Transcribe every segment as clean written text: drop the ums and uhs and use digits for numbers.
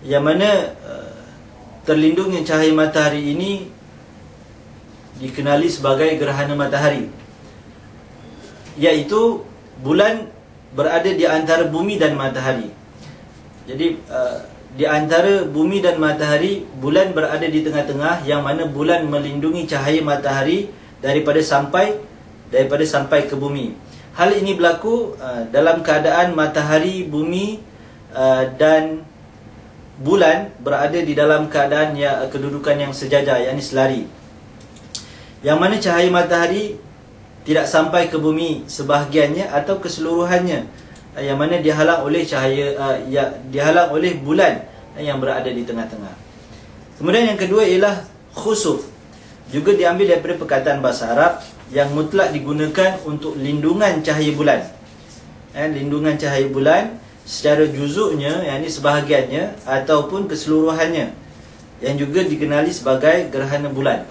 yang mana terlindungnya cahaya matahari ini dikenali sebagai gerhana matahari, iaitu bulan berada di antara bumi dan matahari. Jadi di antara bumi dan matahari, bulan berada di tengah-tengah, yang mana bulan melindungi cahaya matahari daripada sampai ke bumi. Hal ini berlaku dalam keadaan matahari, bumi dan bulan berada di dalam keadaan kedudukan yang sejajar, yakni selari. Yang mana cahaya matahari tidak sampai ke bumi sebahagiannya atau keseluruhannya, yang mana dihalang oleh dihalang oleh bulan yang berada di tengah-tengah. Kemudian yang kedua ialah khusuf, juga diambil daripada perkataan bahasa Arab yang mutlak digunakan untuk lindungan cahaya bulan. Lindungan cahaya bulan secara juzuknya, yakni sebahagiannya ataupun keseluruhannya, yang juga dikenali sebagai gerhana bulan,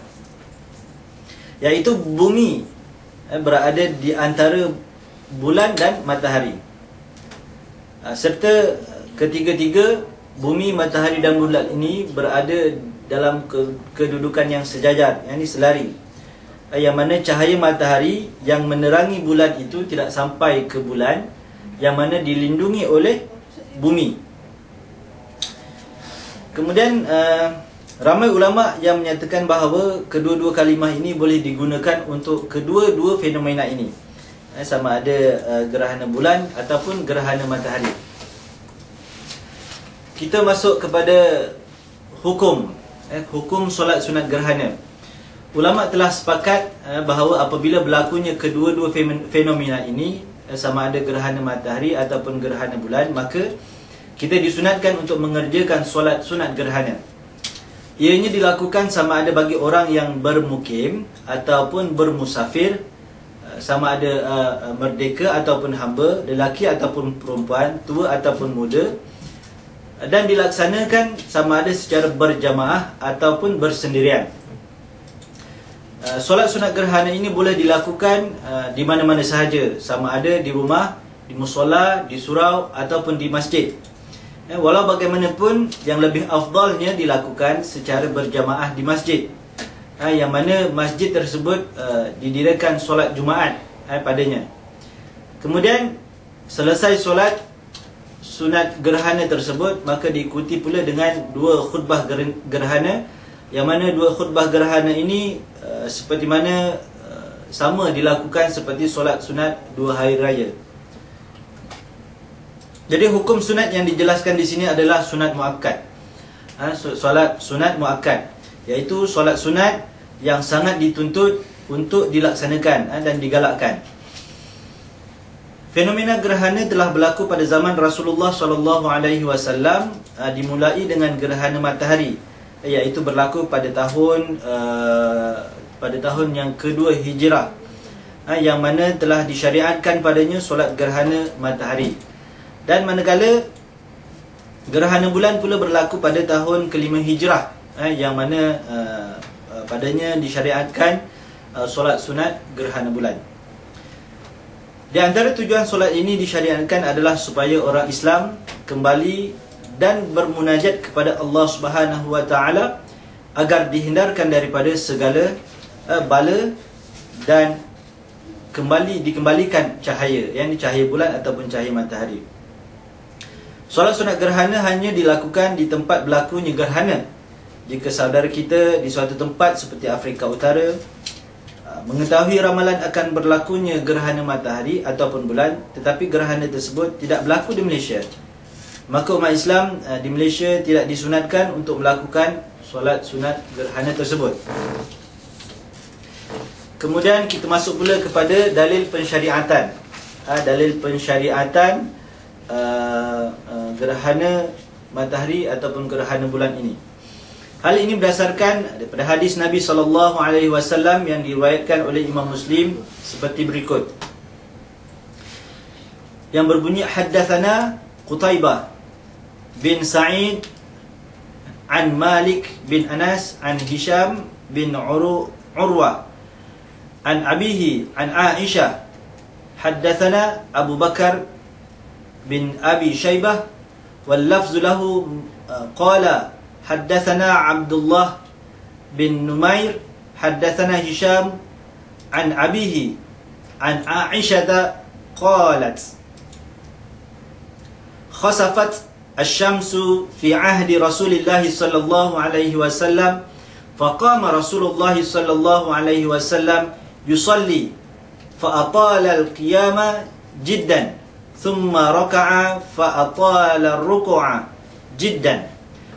iaitu bumi berada di antara bulan dan matahari, serta ketiga-tiga bumi, matahari dan bulan ini berada dalam kedudukan yang sejajar, yakni selari, yang mana cahaya matahari yang menerangi bulan itu tidak sampai ke bulan, yang mana dilindungi oleh bumi. Kemudian ramai ulama yang menyatakan bahawa kedua-dua kalimah ini boleh digunakan untuk kedua-dua fenomena ini, sama ada gerhana bulan ataupun gerhana matahari. Kita masuk kepada hukum solat sunat gerhana. Ulama telah sepakat bahawa apabila berlakunya kedua-dua fenomena ini, sama ada gerhana matahari ataupun gerhana bulan, maka kita disunatkan untuk mengerjakan solat sunat gerhana. Ianya dilakukan sama ada bagi orang yang bermukim ataupun bermusafir, sama ada merdeka ataupun hamba, lelaki ataupun perempuan, tua ataupun muda, dan dilaksanakan sama ada secara berjamaah ataupun bersendirian. Solat sunat gerhana ini boleh dilakukan di mana-mana sahaja, sama ada di rumah, di musola, di surau ataupun di masjid. Walau bagaimanapun, yang lebih afdalnya dilakukan secara berjamaah di masjid, yang mana masjid tersebut didirikan solat Jumaat padanya. Kemudian selesai solat sunat gerhana tersebut, maka diikuti pula dengan dua khutbah gerhana, yang mana dua khutbah gerhana ini seperti mana sama dilakukan seperti solat sunat dua hari raya. Jadi hukum sunat yang dijelaskan di sini adalah sunat muakkad. Solat sunat muakkad, iaitu solat sunat yang sangat dituntut untuk dilaksanakan dan digalakkan. Fenomena gerhana telah berlaku pada zaman Rasulullah SAW, dimulai dengan gerhana matahari, iaitu berlaku pada tahun yang kedua Hijrah, yang mana telah disyariatkan padanya solat gerhana matahari. Dan manakala gerhana bulan pula berlaku pada tahun kelima Hijrah, yang mana padanya disyariatkan solat sunat gerhana bulan. Di antara tujuan solat ini disyariatkan adalah supaya orang Islam kembali dan bermunajat kepada Allah Subhanahu Wa Taala, agar dihindarkan daripada segala bala dan dikembalikan cahaya, yakni cahaya bulan ataupun cahaya matahari. Solat sunat gerhana hanya dilakukan di tempat berlakunya gerhana. Jika saudara kita di suatu tempat seperti Afrika Utara mengetahui ramalan akan berlakunya gerhana matahari ataupun bulan, tetapi gerhana tersebut tidak berlaku di Malaysia, maka umat Islam di Malaysia tidak disunatkan untuk melakukan solat sunat gerhana tersebut. Kemudian kita masuk pula kepada dalil pensyariatan. Dalil pensyariatan gerhana matahari ataupun gerhana bulan ini. Hal ini berdasarkan daripada hadis Nabi SAW yang diriwayatkan oleh Imam Muslim seperti berikut, yang berbunyi, haddatsana Qutaibah bin Sa'id an Malik bin Anas an Hisham bin Urwa an abihi an Aisyah, haddatsana Abu Bakar bin Abi Shaybah wal lafzu lahu qala haddathana Abdullah bin Numair haddathana Hisham an abihi an Aisyah qalat khasafat asy-syamsu fi ahdi Rasulillah sallallahu alaihi wasallam faqama Rasulullah sallallahu alaihi wasallam yusalli fa atala al-qiyama jiddan thumma raka'a fa atala ar-ruku'a jiddan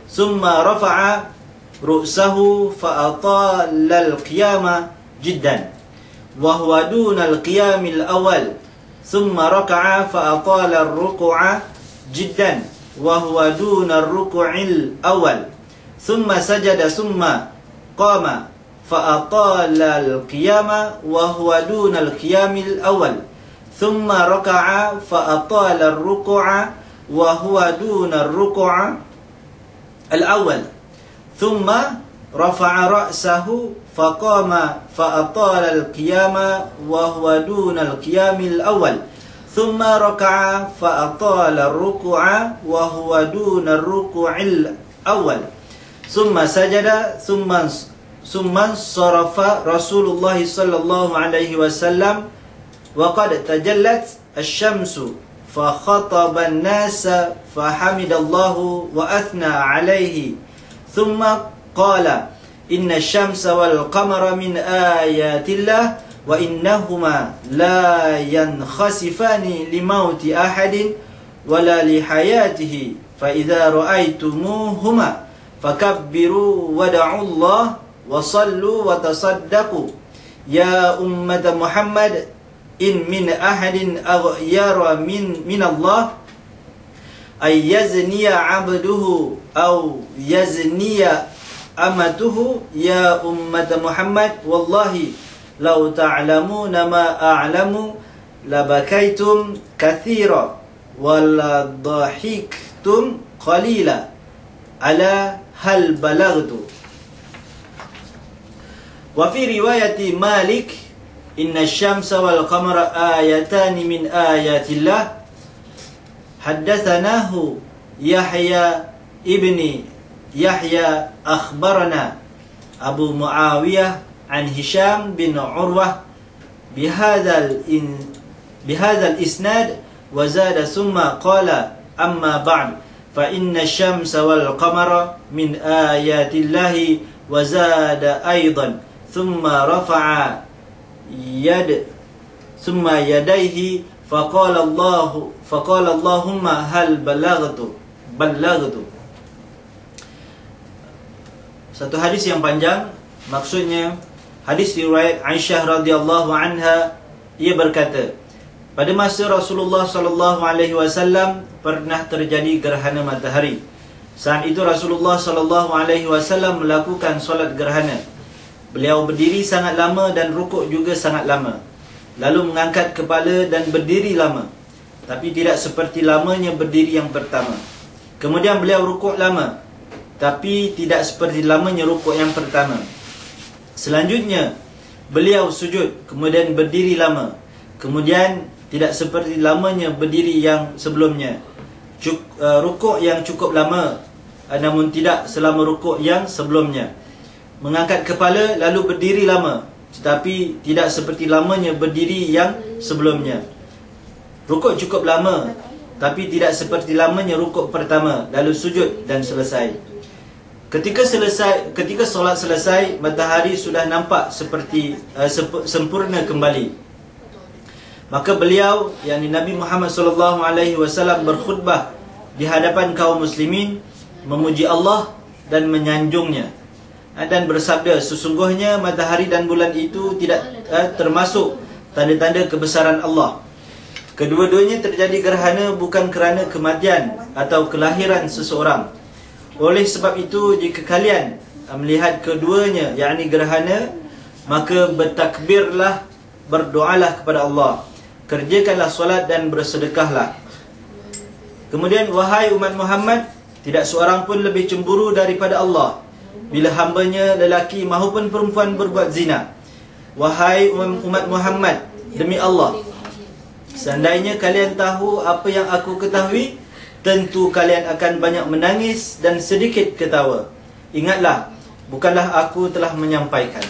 thumma rafa'a ru'sahu fa atala al-qiyama jiddan wa huwa duna al-qiyam al-awwal thumma raka'a fa atala ar-ruku'a jiddan wa huwa duna ar-ruku'il awwal thumma sajada thumma qama fa atala al-qiyama wa huwa duna al-qiyamil awwal thumma raka'a fa atala ar-ruku'a wa huwa duna ar-ruku'a al-awwal thumma rafa'a ra'sahu fa qama fa atala al-qiyama wa huwa duna al-qiyamil awwal thumma raka'a fa atala ar-ruku'a wa huwa duna ar-ruku'il awwal thumma sajada thumma sarafa Rasulullah sallallahu alaihi wasallam wa qad tajallat asy-syamsu fa khataba an-nasa fa hamidallahu wa athna alayhi thumma qala inna asy-syamsa wal qamara min ayatillah wa innahuma la yankhasifani limauti ahadin wala lihayatihi fa idza ra'aytumuhuma fakabbiru wad'u Allah wa sallu wa tasaddaqu ya ummata Muhammad in min ahadin aghyara min Allah ay yazniya 'abduhu aw yazniya amatuhu ya ummata Muhammad wallahi law ta'lamuna ma a'lamu labakaitum katsira wala dhahiktum qalila ala hal balagtu. Wa fi riwayati Malik inna asy-syamsa wal qamara ayatan min ayatillah haddatsanahu Yahya ibni Yahya akhbarana Abu Muawiyah an Hisham bin Urwah bihadzal isnad wa zada thumma qala amma ba'd fa inna asy-syamsa wal qamara min ayatillahi wa zada aidan thumma rafa'a thumma yadayhi faqala Allahumma hal balaghtu. Satu hadis yang panjang, maksudnya hadis riwayat Aisyah radhiyallahu anha, ia berkata pada masa Rasulullah sallallahu alaihi wasallam pernah terjadi gerhana matahari. Saat itu Rasulullah sallallahu alaihi wasallam melakukan solat gerhana. Beliau berdiri sangat lama dan rukuk juga sangat lama. Lalu mengangkat kepala dan berdiri lama, tapi tidak seperti lamanya berdiri yang pertama. Kemudian beliau rukuk lama, tapi tidak seperti lamanya rukuk yang pertama. Selanjutnya beliau sujud, kemudian berdiri lama, kemudian tidak seperti lamanya berdiri yang sebelumnya. Rukuk yang cukup lama, namun tidak selama rukuk yang sebelumnya. Mengangkat kepala lalu berdiri lama, tetapi tidak seperti lamanya berdiri yang sebelumnya. Rukuk cukup lama, tapi tidak seperti lamanya rukuk pertama, lalu sujud dan selesai. Ketika solat selesai, matahari sudah nampak seperti sempurna kembali. Maka beliau, yakni Nabi Muhammad sallallahu alaihi wasallam, berkhutbah di hadapan kaum muslimin, memuji Allah dan menyanjungnya, dan bersabda, sesungguhnya matahari dan bulan itu tidak termasuk tanda-tanda kebesaran Allah. Kedua-duanya terjadi gerhana bukan kerana kematian atau kelahiran seseorang. Oleh sebab itu, jika kalian melihat keduanya, yakni gerhana, maka bertakbirlah, berdoalah kepada Allah, kerjakanlah solat dan bersedekahlah. Kemudian, wahai umat Muhammad, tidak seorang pun lebih cemburu daripada Allah bila hambanya lelaki maupun perempuan berbuat zina. Wahai umat Muhammad, demi Allah, seandainya kalian tahu apa yang aku ketahui, tentu kalian akan banyak menangis dan sedikit ketawa. Ingatlah, bukanlah aku telah menyampaikan.